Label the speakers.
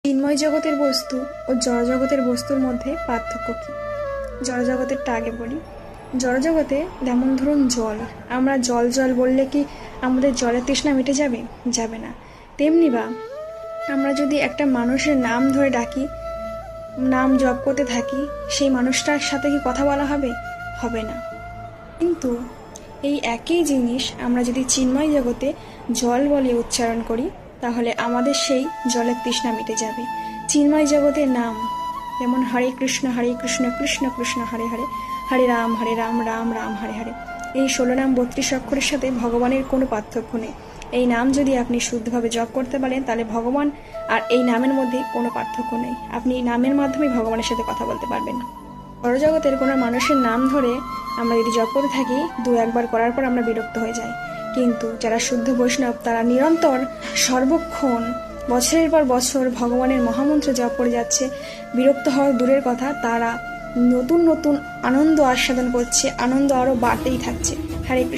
Speaker 1: চিন্ময় জগতের বস্তু ও জড়জগতের বস্তুর মধ্যে পার্থক্য কি? জড়জগতেরটা আগে বলি। জড়জগতে যেমন ধরুন জল, আমরা জল জল বললে কি আমাদের জলের তৃষ্ণা মিটে যাবে? যাবে না। তেমনি বা আমরা যদি একটা মানুষের নাম ধরে ডাকি, নাম জপ করতে থাকি, সেই মানুষটার সাথে কি কথা বলা হবে? হবে না। কিন্তু এই একই জিনিস আমরা যদি চিন্ময় জগতে জল বলে উচ্চারণ করি, তাহলে আমাদের সেই জলের তৃষ্ণা মিটে যাবে। চিন্ময় জগতের নাম যেমন হরে কৃষ্ণ কৃষ্ণ কৃষ্ণ হরে হরে, হরে রাম রাম রাম হরে হরে, এই 16 নাম 32 অক্ষরের সাথে ভগবানের কোনো পার্থক্য নেই। এই নাম যদি আপনি শুদ্ধভাবে জপ করতে পারেন, তাহলে ভগবান আর এই নামের মধ্যে কোনো পার্থক্য নেই। আপনি এই নামের মাধ্যমে ভগবানের সাথে কথা বলতে পারবেন। জড়জগতের কোনো মানুষের নাম ধরে আমরা যদি জপ করে থাকি, 2-1 বার করার পর আমরা বিরক্ত হয়ে যাই। কিন্তু যারা শুদ্ধ বৈষ্ণব, তারা নিরন্তর সর্বক্ষণ বছরের পর বছর ভগবানের মহামন্ত্র জপ করে যাচ্ছে। বিরক্ত হওয়ার দূরের কথা, তারা নতুন নতুন আনন্দ আস্বাদন করছে, আনন্দ আরো বাড়তেই থাকছে। হরে কৃষ্ণ।